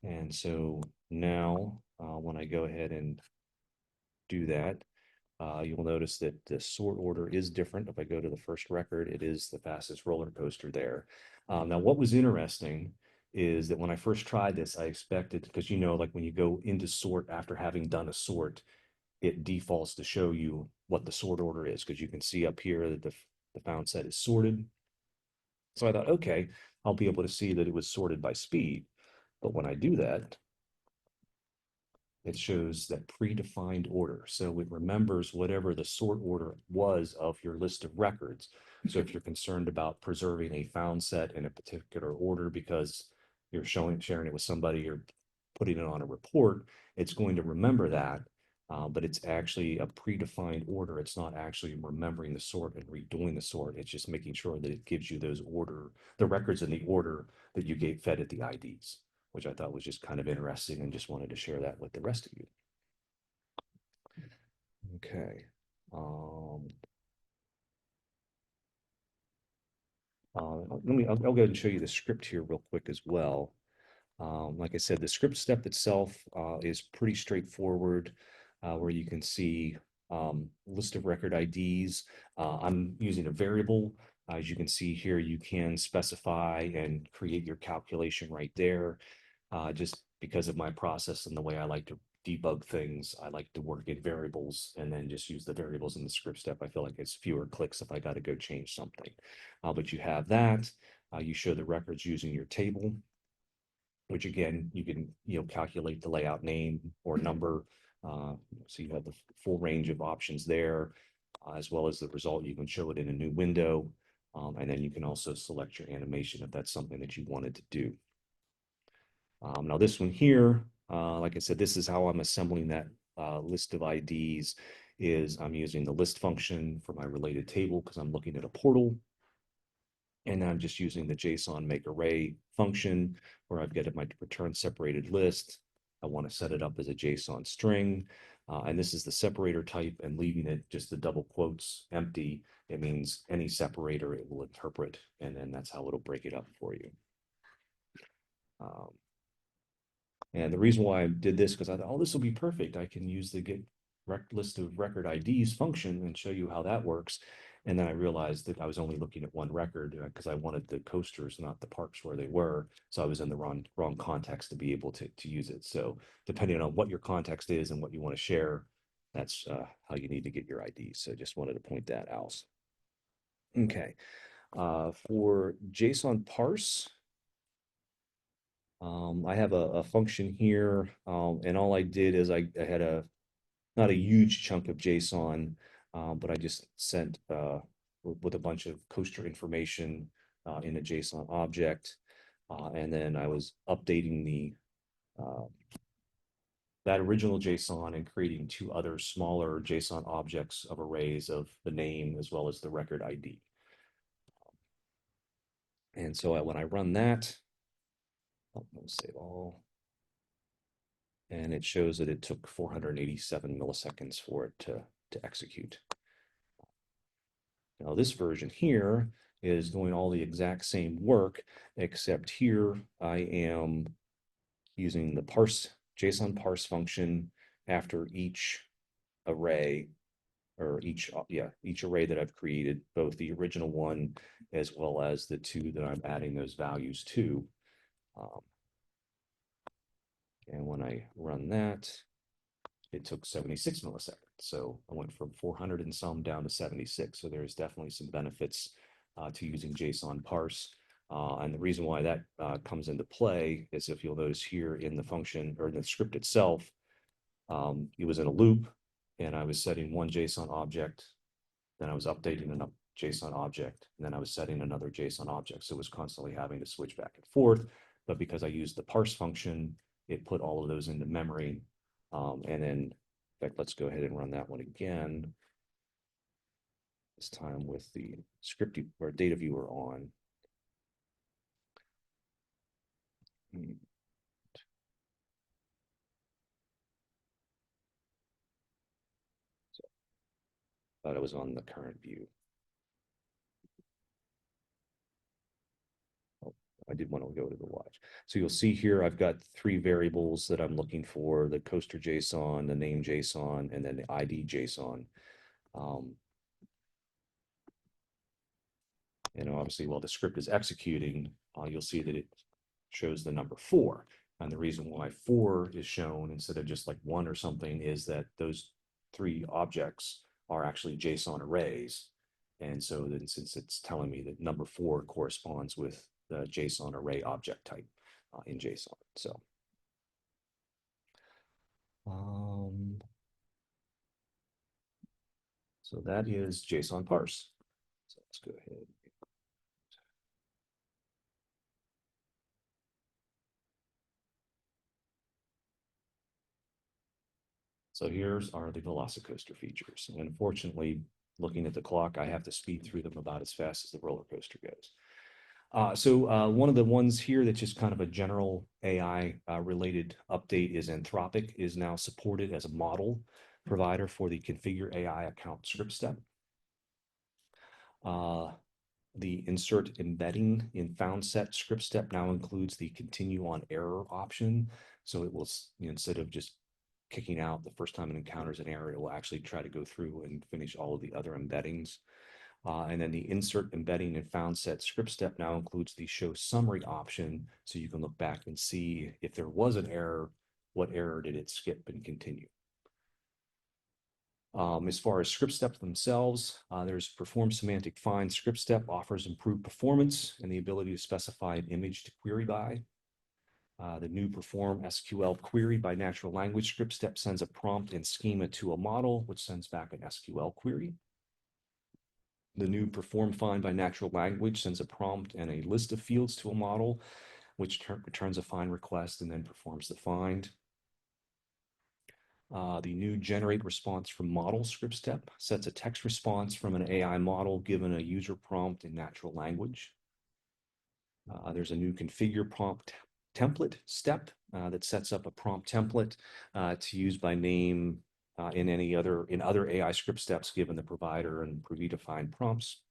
And so now when I go ahead and do that, you'll notice that the sort order is different. If I go to the first record, it is the fastest roller coaster there. Now, what was interesting is that when I first tried this, I expected, because like when you go into sort after having done a sort, it defaults to show you what the sort order is, because you can see up here that the found set is sorted. So I thought, okay, I'll be able to see that it was sorted by speed. But when I do that, it shows that predefined order. So it remembers whatever the sort order was of your list of records. So if you're concerned about preserving a found set in a particular order because you're sharing it with somebody or putting it on a report, it's going to remember that. But it's actually a predefined order. It's not actually remembering the sort and redoing the sort. It's just making sure that it gives you the records in the order that you fed it the IDs, which I thought was just kind of interesting and just wanted to share that with the rest of you. Okay. I'll go ahead and show you the script here real quick as well. Like I said, the script step itself is pretty straightforward, where you can see list of record IDs. I'm using a variable. As you can see here, you can specify and create your calculation right there. Just because of my process and the way I like to debug things, I like to work in variables and then just use the variables in the script step. I feel like it's fewer clicks if I got to go change something. But you have that. You show the records using your table, which again, you can calculate the layout name or number. So you have the full range of options there, as well as the result. You can show it in a new window. And then you can also select your animation if that's something that you wanted to do. Now this one here, like I said, this is how I'm assembling that list of IDs. Is I'm using the list function for my related table because I'm looking at a portal. And I'm just using the JSON make array function where I've got my return separated list. I want to set it up as a JSON string. And this is the separator type, and leaving it just the double quotes empty. It means any separator it will interpret, and then that's how it'll break it up for you. And the reason why I did this, because I thought, oh, this will be perfect. I can use the get list of record IDs function and show you how that works. And then I realized that I was only looking at one record because I wanted the coasters, not the parks where they were. So I was in the wrong context to be able to use it. So depending on what your context is and what you want to share, that's how you need to get your IDs. So just wanted to point that out. Okay. For JSON parse, I have a function here, and all I did is I had not a huge chunk of JSON, but I just sent with a bunch of coaster information in a JSON object. And then I was updating that original JSON and creating two other smaller JSON objects of arrays of the name as well as the record ID. And so when I run that, let's save all. And it shows that it took 487 milliseconds for it to execute. Now this version here is doing all the exact same work, except here I am using the JSON parse function after each array, or each array that I've created, both the original one as well as the two that I'm adding those values to. And when I run that, it took 76 milliseconds. So I went from 400 and some down to 76. So there's definitely some benefits to using JSON parse. And the reason why that comes into play is, if you'll notice here in the function or in the script itself, it was in a loop, and I was setting one JSON object, then I was updating another JSON object, and then I was setting another JSON object. So it was constantly having to switch back and forth. But because I used the parse function, it put all of those into memory. And then, in fact, let's go ahead and run that one again. This time with the script or data viewer on. So, thought it was on the current view. Oh, I did want to go to the watch. So you'll see here, I've got three variables that I'm looking for: the coaster JSON, the name JSON, and then the ID JSON. And obviously, while the script is executing, you'll see that it shows the number 4. And the reason why 4 is shown instead of just like 1 or something is that those 3 objects are actually JSON arrays. And so then, since it's telling me that number 4 corresponds with the JSON array object type in JSON. So that is JSON parse. So let's go ahead. So here's are the Velocicoaster features. And unfortunately, looking at the clock, I have to speed through them about as fast as the roller coaster goes. So one of the ones here that's just kind of a general AI related update is Anthropic is now supported as a model provider for the configure AI account script step. The insert embedding in found set script step now includes the continue on error option. So it will, instead of just kicking out the first time it encounters an error, it will actually try to go through and finish all of the other embeddings. And then the insert embedding in found set script step now includes the show summary option. So you can look back and see if there was an error, what error did it skip and continue. As far as script steps themselves, there's perform semantic find script step offers improved performance and the ability to specify an image to query by. The new perform SQL query by natural language script step sends a prompt and schema to a model, which sends back an SQL query. The new perform find by natural language sends a prompt and a list of fields to a model, which returns a find request and then performs the find. The new generate response from model script step sets a text response from an AI model given a user prompt in natural language. There's a new configure prompt template step that sets up a prompt template to use by name in other AI script steps given the provider and predefined prompts.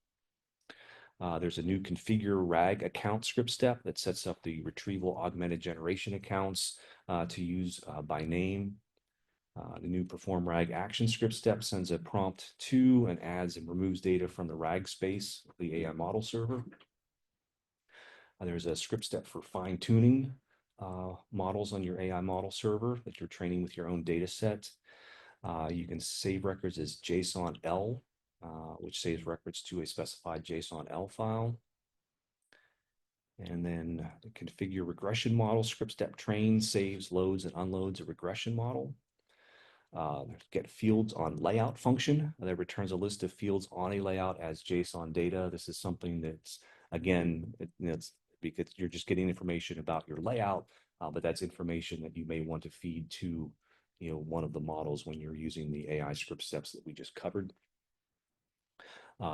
There's a new configure RAG account script step that sets up the retrieval augmented generation accounts to use by name. The new perform RAG action script step sends a prompt to and adds and removes data from the RAG space of the AI model server. There's a script step for fine tuning models on your AI model server that you're training with your own data set. You can save records as JSON-L, which saves records to a specified JSON-L file. And then the configure regression model script step trains, saves, loads, and unloads a regression model. Get fields on layout function that returns a list of fields on a layout as JSON data. This is something that's, again, it's because you're just getting information about your layout, but that's information that you may want to feed to, one of the models when you're using the AI script steps that we just covered.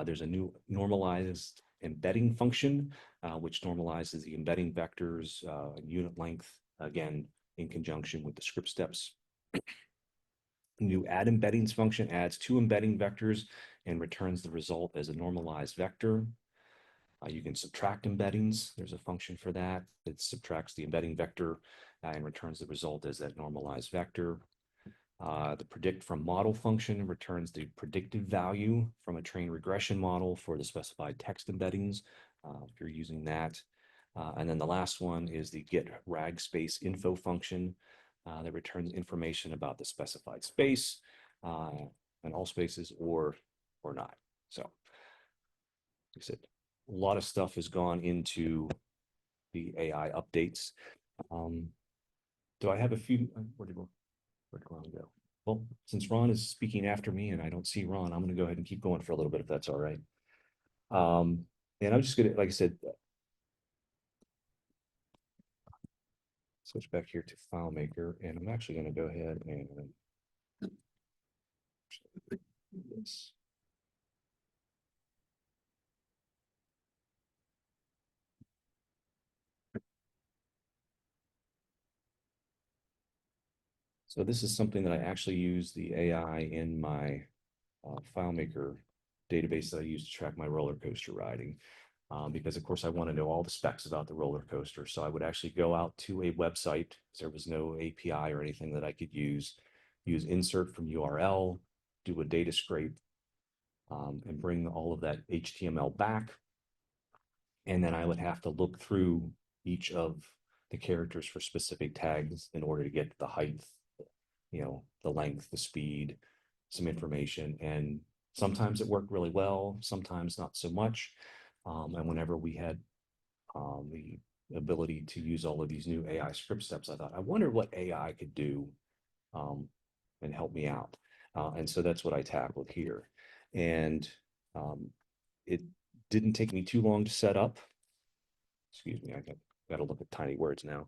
There's a new normalized embedding function, which normalizes the embedding vectors and unit length, again, in conjunction with the script steps. New add embeddings function adds 2 embedding vectors and returns the result as a normalized vector. You can subtract embeddings. There's a function for that. It subtracts the embedding vector and returns the result as that normalized vector. The predict from model function returns the predictive value from a trained regression model for the specified text embeddings, if you're using that. And then the last one is the get rag space info function that returns information about the specified space and all spaces or not. So, like I said, a lot of stuff has gone into the AI updates. Do I have a few? Where'd Ron go? Well, since Ron is speaking after me and I don't see Ron, I'm going to go ahead and keep going for a little bit if that's all right. And I'm just going to, like I said, switch back here to FileMaker, and I'm actually going to go ahead and this. So this is something that I actually use the AI in my FileMaker database that I use to track my roller coaster riding. Because of course I want to know all the specs about the roller coaster. So I would actually go out to a website. There was no API or anything that I could use insert from URL, do a data scrape, and bring all of that HTML back. And then I would have to look through each of the characters for specific tags in order to get the height, the length, the speed, some information. And sometimes it worked really well, sometimes not so much. And whenever we had the ability to use all of these new AI script steps, I thought, I wonder what AI could do and help me out. And so that's what I tackled here. And it didn't take me too long to set up. Excuse me, I got to look at tiny words now.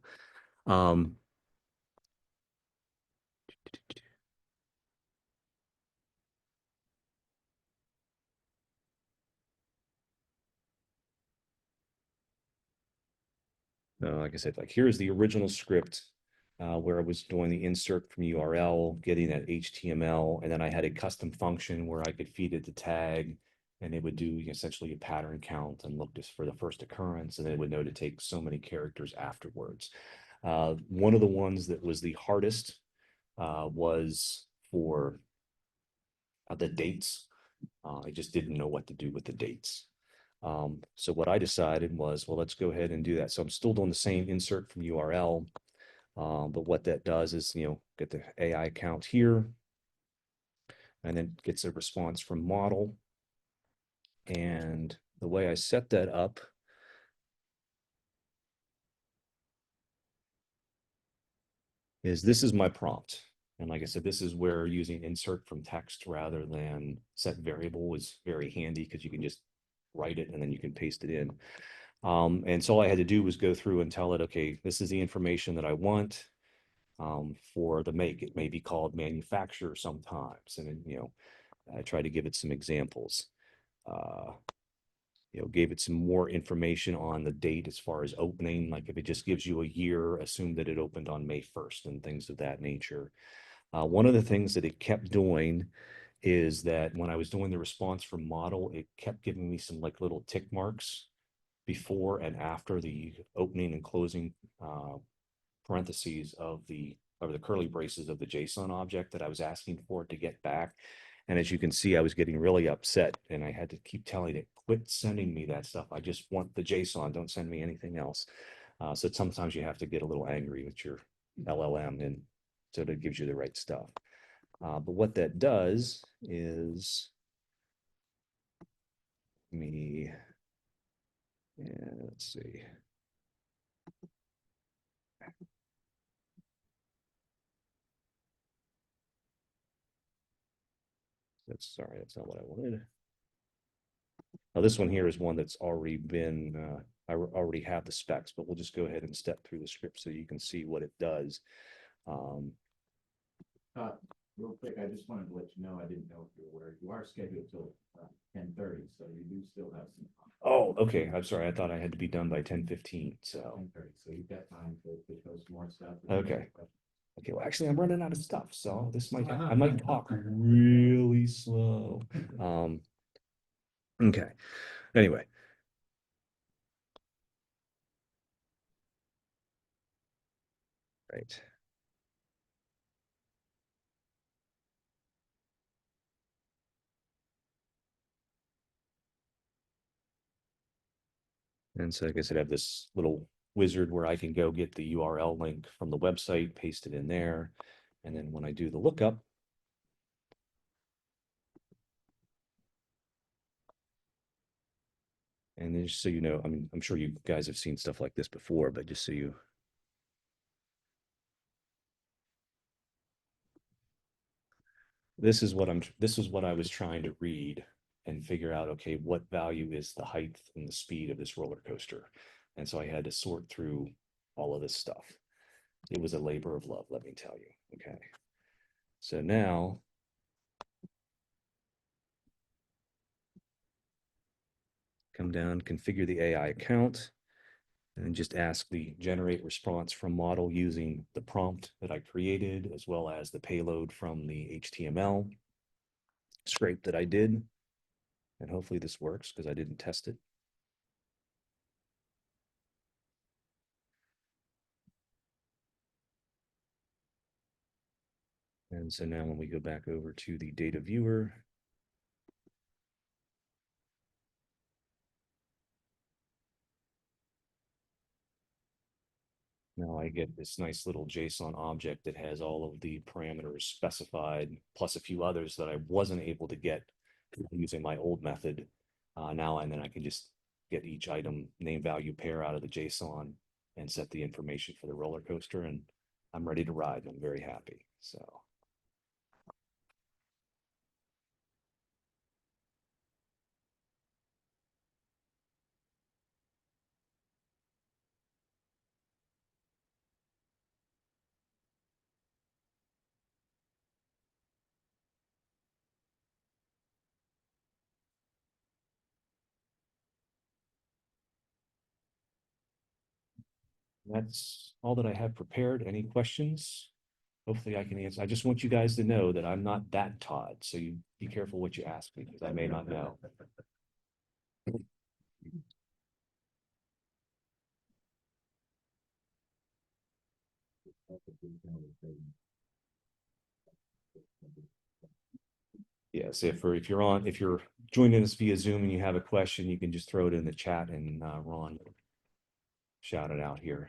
Like I said, like here's the original script where I was doing the insert from URL, getting that HTML, and then I had a custom function where I could feed it the tag and it would do essentially a pattern count and look just for the first occurrence, and then it would know to take so many characters afterwards. One of the ones that was the hardest was for the dates. I just didn't know what to do with the dates. So what I decided was, well, let's go ahead and do that. So I'm still doing the same insert from URL, but what that does is, get the AI count here, and then gets a response from model. And the way I set that up is this is my prompt. And like I said, this is where using insert from text rather than set variable was very handy because you can just write it and then you can paste it in. And so all I had to do was go through and tell it, okay, this is the information that I want for the make. It may be called manufacturer sometimes. And then, I try to give it some examples. Gave it some more information on the date as far as opening. Like if it just gives you a year, assume that it opened on May 1st and things of that nature. One of the things that it kept doing is that when I was doing the response from model, it kept giving me some like little tick marks before and after the opening and closing parentheses of the curly braces of the JSON object that I was asking for it to get back. And as you can see, I was getting really upset and I had to keep telling it, quit sending me that stuff. I just want the JSON. Don't send me anything else. So sometimes you have to get a little angry with your LLM and so that it gives you the right stuff. But what that does is let's see. That's not what I wanted. Now this one here is one that's already been, I already have the specs, but we'll just go ahead and step through the script so you can see what it does. Real quick, I just wanted to let you know, I didn't know if you were aware, you are scheduled till 10:30, so you do still have some time. Oh, okay. I'm sorry. I thought I had to be done by 10:15. So 10:30, so you've got time to show some more stuff. Okay. Well, actually, I'm running out of stuff, so I might talk really slow. Okay. Anyway. Right. And so I guess I have this little wizard where I can go get the URL link from the website, paste it in there. And then when I do the lookup, and then just so you know, I mean, I'm sure you guys have seen stuff like this before, but just so you. This is what I was trying to read and figure out, okay, what value is the height and the speed of this roller coaster? And so I had to sort through all of this stuff. It was a labor of love, let me tell you. Okay. So now come down, configure the AI account, and just ask the generate response from model using the prompt that I created, as well as the payload from the HTML scrape that I did. And hopefully this works because I didn't test it. And so now when we go back over to the data viewer, now I get this nice little JSON object that has all of the parameters specified, plus a few others that I wasn't able to get using my old method. Now and then I can just get each item name value pair out of the JSON and set the information for the roller coaster, and I'm ready to ride. I'm very happy. So. That's all that I have prepared. Any questions? Hopefully I can answer. I just want you guys to know that I'm not that Todd. So you be careful what you ask me because I may not know. Yes, if you're joining us via Zoom and you have a question, you can just throw it in the chat and Ron will shout it out here.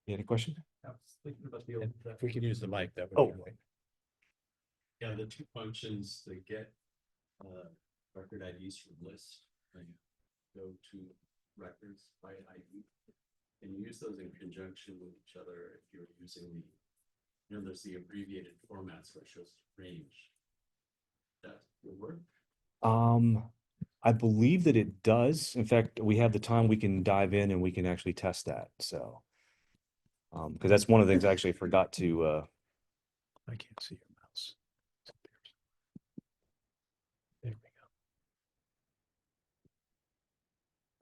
You had a question? I was thinking about the old. If we could use the mic, that would Oh. be great. Yeah, the two functions to get record IDs from lists, and go to records by ID. And you use those in conjunction with each other if you're using there's the abbreviated formats where it shows range. That will work. I believe that it does. In fact, we have the time, we can dive in and we can actually test that. So, because that's one of the things I actually forgot to. I can't see your mouse. There we go.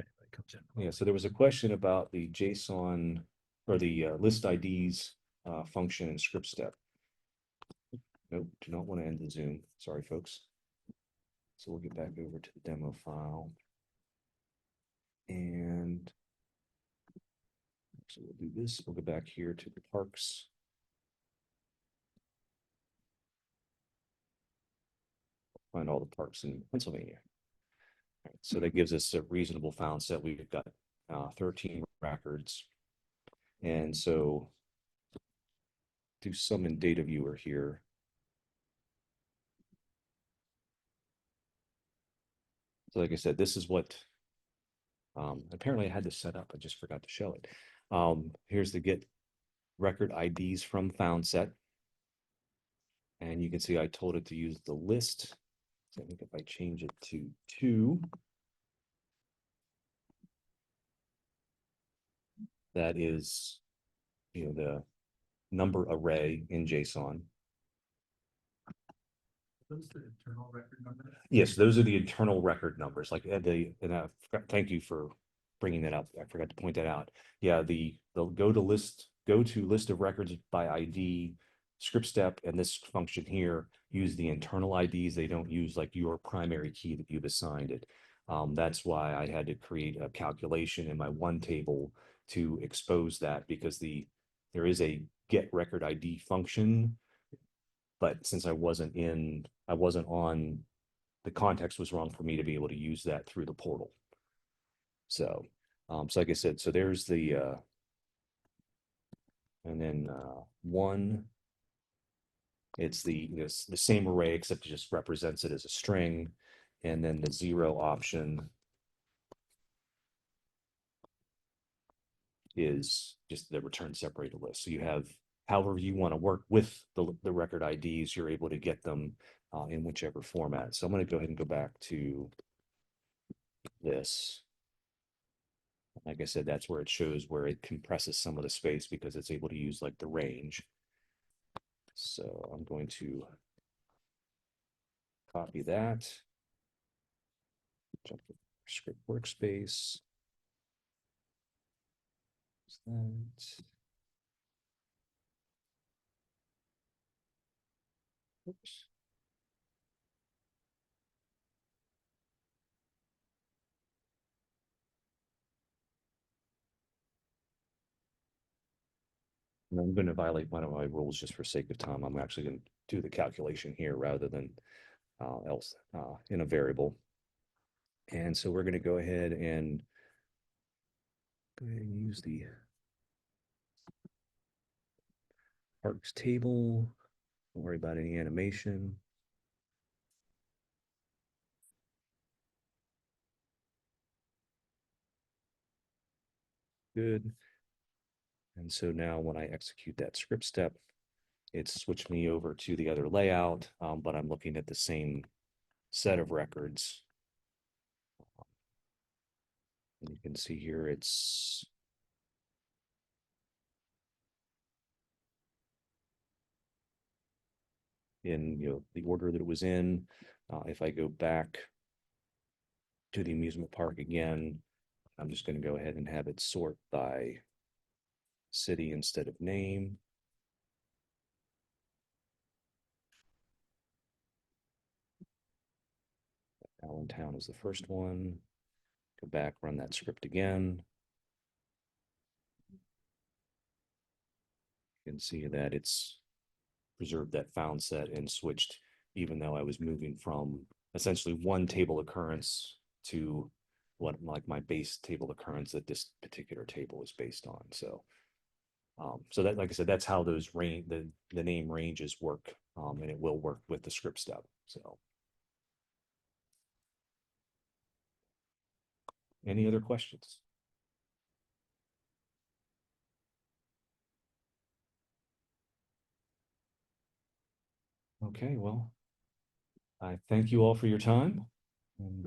Anyway, it comes in. Yeah, so there was a question about the JSON or the list IDs function and script step. Nope, do not want to end the Zoom. Sorry, folks. So we'll get back over to the demo file. And so we'll do this. We'll go back here to the parks. Find all the parks in Pennsylvania. All right, so that gives us a reasonable found set. We've got 13 records. And so do some in data viewer here. So like I said, this is what apparently I had this set up. I just forgot to show it. Here's the get record IDs from found set. And you can see I told it to use the list. So I think if I change it to 2, that is, the number array in JSON. Those the internal record numbers? Yes, those are the internal record numbers. Like thank you for bringing that up. I forgot to point that out. Yeah, the go to list of records by ID script step and this function here use the internal IDs. They don't use like your primary key that you've assigned it. That's why I had to create a calculation in my one table to expose that, because there is a get record ID function, but since I wasn't on, the context was wrong for me to be able to use that through the portal. So, so like I said, so there's the, and then 1, it's the same array, except it just represents it as a string. And then the 0 option is just the return separated list. So you have, however you want to work with the record IDs, you're able to get them in whichever format. So I'm going to go ahead and go back to this. Like I said, that's where it shows where it compresses some of the space because it's able to use like the range. So I'm going to copy that, jump to script workspace. That. Oops. And I'm going to violate one of my rules just for sake of time. I'm actually going to do the calculation here rather than else in a variable. And so we're going to go ahead and use the parks table. Don't worry about any animation. Good. And so now when I execute that script step, it's switched me over to the other layout, but I'm looking at the same set of records. And you can see here it's in the order that it was in. If I go back to the amusement park again, I'm just going to go ahead and have it sort by city instead of name. Allentown is the first one. Go back, run that script again. You can see that it's preserved that found set and switched, even though I was moving from essentially one table occurrence to what like my base table occurrence that this particular table is based on. So so that, like I said, that's how those the name ranges work, and it will work with the script step. So, any other questions? Okay, well, I thank you all for your time, and